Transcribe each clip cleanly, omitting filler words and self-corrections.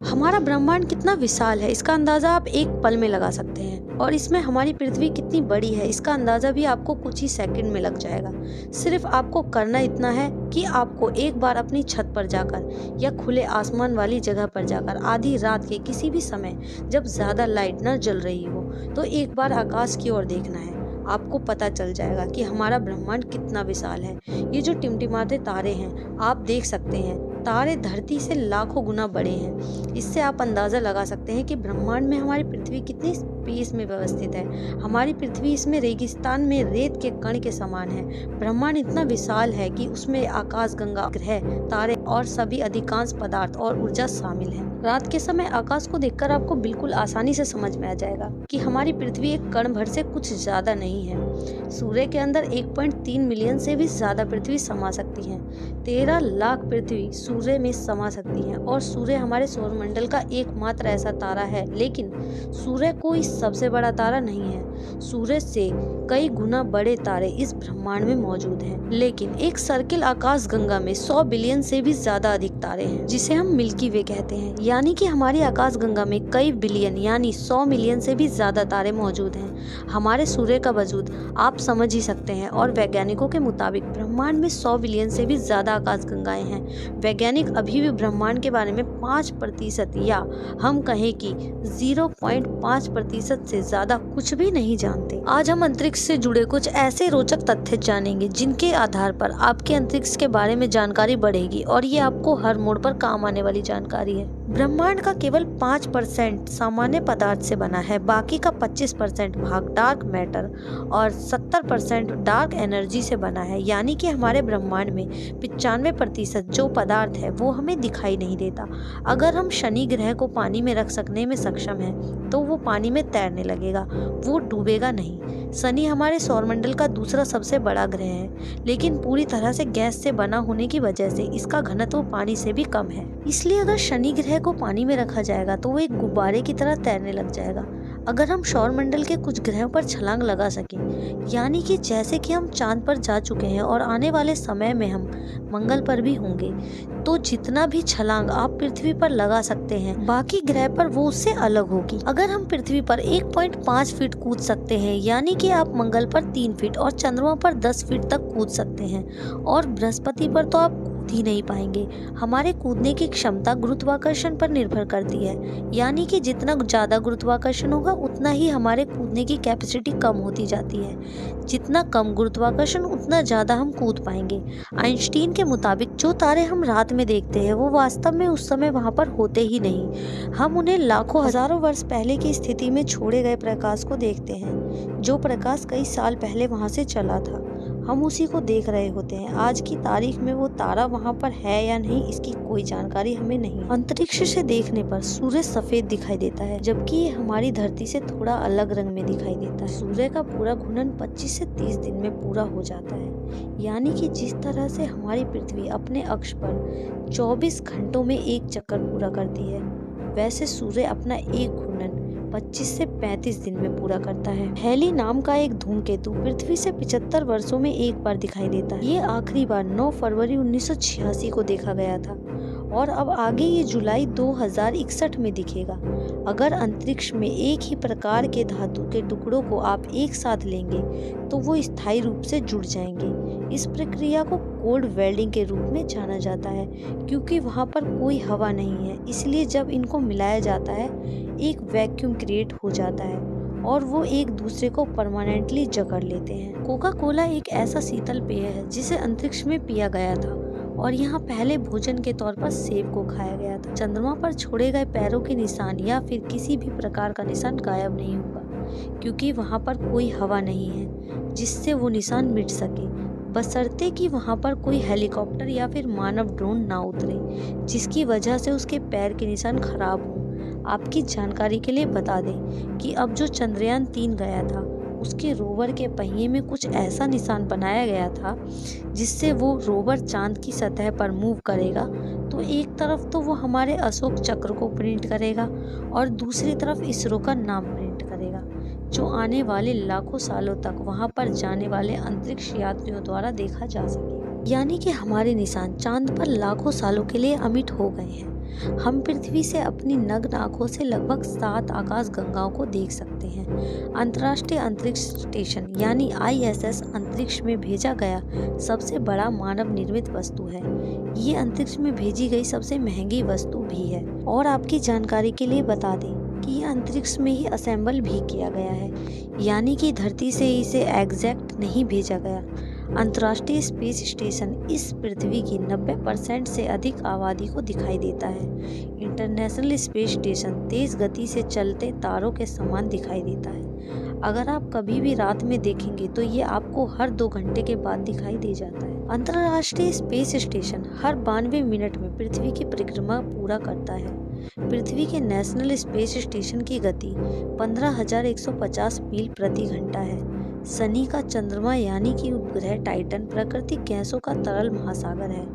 हमारा ब्रह्मांड कितना विशाल है इसका अंदाजा आप एक पल में लगा सकते हैं और इसमें हमारी पृथ्वी कितनी बड़ी है इसका अंदाजा भी आपको कुछ ही सेकंड में लग जाएगा। सिर्फ आपको करना इतना है कि आपको एक बार अपनी छत पर जाकर या खुले आसमान वाली जगह पर जाकर आधी रात के किसी भी समय जब ज़्यादा लाइट न जल रही हो तो एक बार आकाश की ओर देखना है। आपको पता चल जाएगा कि हमारा ब्रह्मांड कितना विशाल है। ये जो टिमटिमाते तारे हैं आप देख सकते हैं, तारे धरती से लाखों गुना बड़े हैं। इससे आप अंदाज़ा लगा सकते हैं कि ब्रह्मांड में हमारी पृथ्वी कितनी स्पेस में व्यवस्थित है। हमारी पृथ्वी इसमें रेगिस्तान में रेत के कण के समान है। ब्रह्मांड इतना विशाल है कि उसमें आकाशगंगा, ग्रह, तारे और सभी अधिकांश पदार्थ और ऊर्जा शामिल है। रात के समय आकाश को देखकर आपको बिल्कुल आसानी से समझ में आ जाएगा कि हमारी पृथ्वी एक कण भर से कुछ ज्यादा नहीं है। सूर्य के अंदर 1.3 मिलियन से भी ज्यादा पृथ्वी समा सकती है। 13 लाख पृथ्वी सूर्य में समा सकती है और सूर्य हमारे सौरमंडल का एकमात्र ऐसा तारा है। लेकिन सूर्य कोई सबसे बड़ा तारा नहीं है। सूर्य से कई गुना बड़े तारे इस ब्रह्मांड में मौजूद हैं। लेकिन एक सर्किल आकाश गंगा में 100 बिलियन से भी ज्यादा अधिक तारे हैं, जिसे हम मिल्की वे कहते हैं। यानी कि हमारी आकाश गंगा में कई बिलियन यानी 100 मिलियन से भी ज्यादा तारे मौजूद हैं। हमारे सूर्य का वजूद आप समझ ही सकते हैं और वैज्ञानिकों के मुताबिक ब्रह्मांड में 100 बिलियन से भी ज्यादा आकाश गंगाएं हैं। वैज्ञानिक अभी भी ब्रह्मांड के बारे में 5% या हम कहें कि 0.5% से ज्यादा कुछ भी नहीं जानते। आज हम अंतरिक्ष से जुड़े कुछ ऐसे रोचक तथ्य जानेंगे जिनके आधार पर आपके अंतरिक्ष के बारे में जानकारी बढ़ेगी और ये आपको हर मोड़ पर काम आने वाली जानकारी है। ब्रह्मांड का केवल 5% सामान्य पदार्थ से बना है। बाकी का 25% भाग डार्क मैटर और 70% डार्क एनर्जी से बना है। यानी कि हमारे ब्रह्मांड में 95% जो पदार्थ है वो हमें दिखाई नहीं देता। अगर हम शनि ग्रह को पानी में रख सकने में सक्षम हैं तो वो पानी में तैरने लगेगा, वो डूबेगा नहीं। शनि हमारे सौरमंडल का दूसरा सबसे बड़ा ग्रह है, लेकिन पूरी तरह से गैस से बना होने की वजह से इसका घनत्व पानी से भी कम है। इसलिए अगर शनि ग्रह को पानी में रखा जाएगा तो वो एक गुब्बारे की तरह तैरने लग जाएगा। अगर हम सौरमंडल के कुछ ग्रहों पर छलांग लगा सकें, यानी कि जैसे कि हम चांद पर जा चुके हैं और आने वाले समय में हम मंगल पर भी होंगे, तो जितना भी छलांग आप पृथ्वी पर लगा सकते हैं बाकी ग्रह पर वो उससे अलग होगी। अगर हम पृथ्वी पर 1.5 फीट कूद सकते हैं, यानी कि आप मंगल पर 3 फीट और चंद्रमा पर 10 फीट तक कूद सकते हैं और बृहस्पति पर तो आप ही नहीं पाएंगे। हमारे कूदने की क्षमता गुरुत्वाकर्षण पर निर्भर करती है, यानी कि जितना ज्यादा गुरुत्वाकर्षण होगा उतना ही हमारे कूदने की कैपेसिटी कम होती जाती है। जितना कम गुरुत्वाकर्षण उतना ज्यादा हम कूद पाएंगे। आइंस्टीन के मुताबिक जो तारे हम रात में देखते हैं वो वास्तव में उस समय वहां पर होते ही नहीं। हम उन्हें लाखों हजारों वर्ष पहले की स्थिति में छोड़े गए प्रकाश को देखते हैं। जो प्रकाश कई साल पहले वहां से चला था, हम उसी को देख रहे होते हैं। आज की तारीख में वो तारा वहाँ पर है या नहीं इसकी कोई जानकारी हमें नहीं। अंतरिक्ष से देखने पर सूर्य सफेद दिखाई देता है, जबकि ये हमारी धरती से थोड़ा अलग रंग में दिखाई देता है। सूर्य का पूरा घूर्णन 25 से 30 दिन में पूरा हो जाता है। यानी कि जिस तरह से हमारी पृथ्वी अपने अक्ष पर 24 घंटों में एक चक्कर पूरा करती है, वैसे सूर्य अपना एक घूर्णन 25 से 35 दिन में पूरा करता है। हैली नाम का एक धूमकेतु पृथ्वी से 75 वर्षों में एक बार दिखाई देता है। ये आखिरी बार 9 फरवरी 1986 को देखा गया था और अब आगे ये जुलाई 2061 में दिखेगा। अगर अंतरिक्ष में एक ही प्रकार के धातु के टुकड़ों को आप एक साथ लेंगे तो वो स्थायी रूप से जुड़ जाएंगे। इस प्रक्रिया को कोल्ड वेल्डिंग के रूप में जाना जाता है, क्योंकि वहाँ पर कोई हवा नहीं है। इसलिए जब इनको मिलाया जाता है एक वैक्यूम क्रिएट हो जाता है और वो एक दूसरे को परमानेंटली जकड़ लेते हैं। कोका कोला एक ऐसा शीतल पेय है जिसे अंतरिक्ष में पिया गया था और यहाँ पहले भोजन के तौर पर सेब को खाया गया था। चंद्रमा पर छोड़े गए पैरों के निशान या फिर किसी भी प्रकार का निशान गायब नहीं होगा, क्योंकि वहाँ पर कोई हवा नहीं है जिससे वो निशान मिट सके, बशर्ते कि वहाँ पर कोई हेलीकॉप्टर या फिर मानव ड्रोन ना उतरे जिसकी वजह से उसके पैर के निशान खराब हों। आपकी जानकारी के लिए बता दें कि अब जो चंद्रयान 3 गया था उसके रोवर के पहिए में कुछ ऐसा निशान बनाया गया था जिससे वो रोवर चांद की सतह पर मूव करेगा तो एक तरफ तो वो हमारे अशोक चक्र को प्रिंट करेगा और दूसरी तरफ इसरो का नाम प्रिंट करेगा, जो आने वाले लाखों सालों तक वहां पर जाने वाले अंतरिक्ष यात्रियों द्वारा देखा जा सके। यानी कि हमारे निशान चांद पर लाखों सालों के लिए अमिट हो गए हैं। हम पृथ्वी से अपनी नग्न आंखों से लगभग 7 आकाश गंगाओं को देख सकते हैं। अंतर्राष्ट्रीय अंतरिक्ष स्टेशन यानी ISS अंतरिक्ष में भेजा गया सबसे बड़ा मानव निर्मित वस्तु है। ये अंतरिक्ष में भेजी गई सबसे महंगी वस्तु भी है। और आपकी जानकारी के लिए बता दें कि ये अंतरिक्ष में ही असेंबल भी किया गया है, यानी कि धरती से इसे एग्जैक्ट नहीं भेजा गया। अंतर्राष्ट्रीय स्पेस स्टेशन इस पृथ्वी की 90% से अधिक आबादी को दिखाई देता है। इंटरनेशनल स्पेस स्टेशन तेज गति से चलते तारों के समान दिखाई देता है। अगर आप कभी भी रात में देखेंगे तो ये आपको हर 2 घंटे के बाद दिखाई दे जाता है। अंतर्राष्ट्रीय स्पेस स्टेशन हर 92 मिनट में पृथ्वी की परिक्रमा पूरा करता है। पृथ्वी के नेशनल स्पेस स्टेशन की गति 15,150 मील प्रति घंटा है। शनि का चंद्रमा यानी कि उपग्रह टाइटन प्राकृतिक गैसों का तरल महासागर है।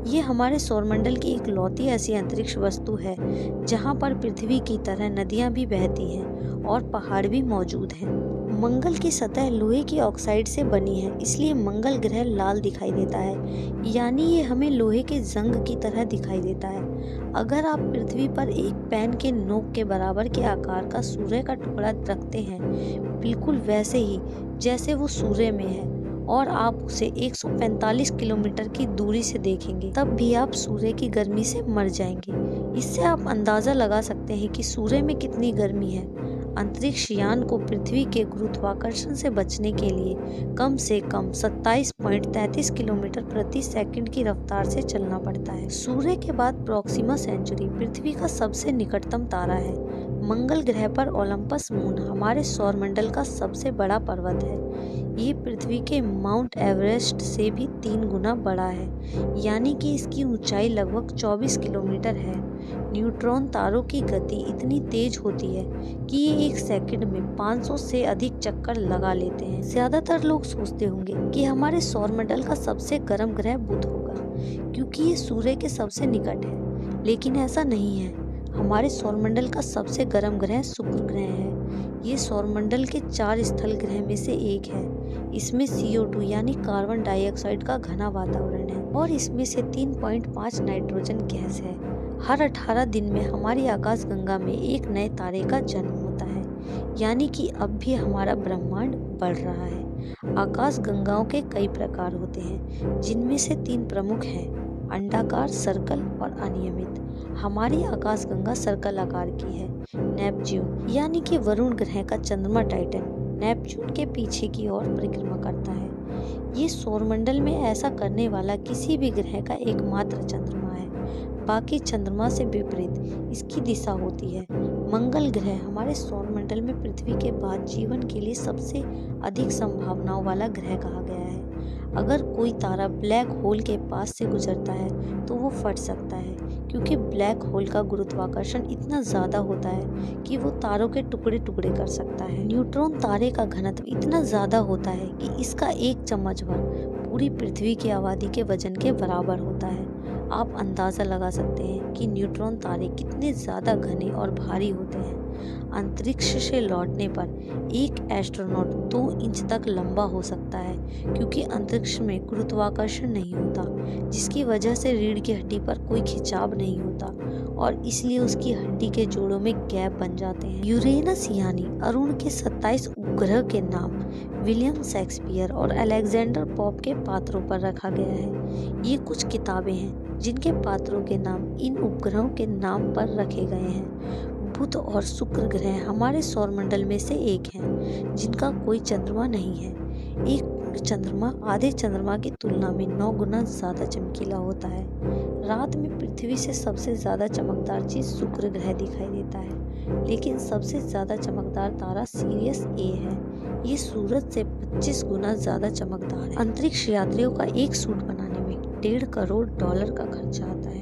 ये हमारे सौरमंडल की इकलौती ऐसी अंतरिक्ष वस्तु है जहाँ पर पृथ्वी की तरह नदियाँ भी बहती हैं और पहाड़ भी मौजूद हैं। मंगल की सतह लोहे की ऑक्साइड से बनी है, इसलिए मंगल ग्रह लाल दिखाई देता है, यानी ये हमें लोहे के जंग की तरह दिखाई देता है। अगर आप पृथ्वी पर एक पेन के नोक के बराबर के आकार का सूर्य का टुकड़ा रखते हैं, बिल्कुल वैसे ही जैसे वो सूर्य में है, और आप उसे 145 किलोमीटर की दूरी से देखेंगे, तब भी आप सूर्य की गर्मी से मर जाएंगे। इससे आप अंदाजा लगा सकते हैं कि सूर्य में कितनी गर्मी है। अंतरिक्ष यान को पृथ्वी के गुरुत्वाकर्षण से बचने के लिए कम से कम 27.33 किलोमीटर प्रति सेकंड की रफ्तार से चलना पड़ता है। सूर्य के बाद प्रोक्सिमा सेंचुरी पृथ्वी का सबसे निकटतम तारा है। मंगल ग्रह पर ओलंपस मून हमारे सौरमंडल का सबसे बड़ा पर्वत है। ये पृथ्वी के माउंट एवरेस्ट से भी 3 गुना बड़ा है, यानी कि इसकी ऊंचाई लगभग 24 किलोमीटर है। न्यूट्रॉन तारों की गति इतनी तेज होती है कि ये 1 सेकंड में 500 से अधिक चक्कर लगा लेते हैं। ज्यादातर लोग सोचते होंगे कि हमारे सौरमंडल का सबसे गर्म ग्रह बुध होगा, क्योंकि ये सूर्य के सबसे निकट है, लेकिन ऐसा नहीं है। हमारे सौरमंडल का सबसे गर्म ग्रह शुक्र ग्रह है। ये सौरमंडल के 4 स्थल ग्रह में से एक है। इसमें CO2 यानी कार्बन डाइऑक्साइड का घना वातावरण है और इसमें से 3.5 नाइट्रोजन गैस है। हर 18 दिन में हमारी आकाश गंगा में एक नए तारे का जन्म होता है, यानी कि अब भी हमारा ब्रह्मांड बढ़ रहा है। आकाश गंगाओं के कई प्रकार होते हैं, जिनमें से 3 प्रमुख हैं: अंडाकार, सर्कल और अनियमित। हमारी आकाश गंगा सर्कल आकार की है। नेपच्यून यानी कि वरुण ग्रह का चंद्रमा टाइटन नेपच्यून के पीछे की ओर परिक्रमा करता है। ये सौरमंडल में ऐसा करने वाला किसी भी ग्रह का एकमात्र चंद्रमा है। बाकी चंद्रमा से विपरीत इसकी दिशा होती है। मंगल ग्रह हमारे सौरमंडल में पृथ्वी के बाद जीवन के लिए सबसे अधिक संभावनाओं वाला ग्रह कहा गया है। अगर कोई तारा ब्लैक होल के पास से गुजरता है तो वो फट सकता है, क्योंकि ब्लैक होल का गुरुत्वाकर्षण इतना ज़्यादा होता है कि वो तारों के टुकड़े टुकड़े कर सकता है। न्यूट्रॉन तारे का घनत्व इतना ज़्यादा होता है कि इसका 1 चम्मच भर पूरी पृथ्वी की आबादी के वजन के बराबर होता है। आप अंदाज़ा लगा सकते हैं कि न्यूट्रॉन तारे कितने ज़्यादा घने और भारी होते हैं। अंतरिक्ष से लौटने पर एक एस्ट्रोनॉट 2 इंच तक लंबा हो सकता है, क्योंकि अंतरिक्ष में गुरुत्वाकर्षण नहीं होता, जिसकी वजह से रीढ़ की हड्डी पर कोई खिंचाव नहीं होता और इसलिए उसकी हड्डी के जोड़ों में गैप बन जाते हैं। यूरेनस यानी अरुण के 27 उपग्रह के नाम विलियम शेक्सपियर और अलेक्जेंडर पॉप के पात्रों पर रखा गया है। ये कुछ किताबें हैं जिनके पात्रों के नाम इन उपग्रहों के नाम पर रखे गए हैं। बुध और शुक्र ग्रह हमारे सौरमंडल में से एक हैं, जिनका कोई चंद्रमा नहीं है। एक चंद्रमा आधे चंद्रमा की तुलना में 9 गुना ज़्यादा चमकीला होता है। रात में पृथ्वी से सबसे ज़्यादा चमकदार चीज़ शुक्र ग्रह दिखाई देता है, लेकिन सबसे ज़्यादा चमकदार तारा सीरियस A है। ये सूरज से 25 गुना ज़्यादा चमकदार है। अंतरिक्ष यात्रियों का एक सूट बनाने में $1.5 करोड़ का खर्चा आता है।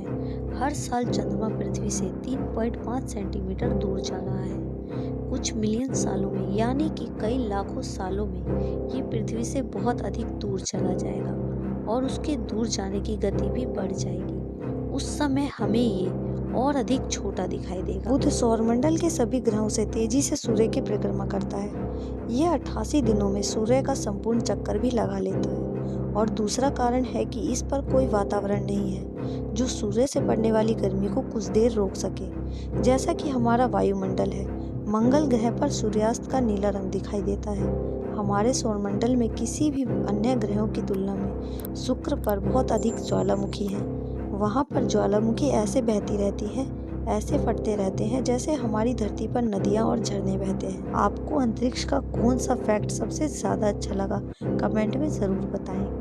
हर साल चंद्रमा पृथ्वी से 3.5 सेंटीमीटर दूर जा रहा है। कुछ मिलियन सालों में, यानी कि कई लाखों सालों में, ये पृथ्वी से बहुत अधिक दूर चला जाएगा और उसके दूर जाने की गति भी बढ़ जाएगी। उस समय हमें ये और अधिक छोटा दिखाई देगा। बुध सौरमंडल के सभी ग्रहों से तेजी से सूर्य की परिक्रमा करता है। यह 88 दिनों में सूर्य का संपूर्ण चक्कर भी लगा लेता है और दूसरा कारण है कि इस पर कोई वातावरण नहीं है जो सूर्य से पड़ने वाली गर्मी को कुछ देर रोक सके। जैसा कि हमारा वायुमंडल है, मंगल ग्रह पर सूर्यास्त का नीला रंग दिखाई देता है। हमारे सौरमंडल में किसी भी अन्य ग्रहों की तुलना में शुक्र पर बहुत अधिक ज्वालामुखी हैं। वहाँ पर ज्वालामुखी ऐसे बहती रहती हैं, ऐसे फटते रहते हैं जैसे हमारी धरती पर नदियाँ और झरने बहते हैं। आपको अंतरिक्ष का कौन सा फैक्ट सबसे ज़्यादा अच्छा लगा, कमेंट में ज़रूर बताएं।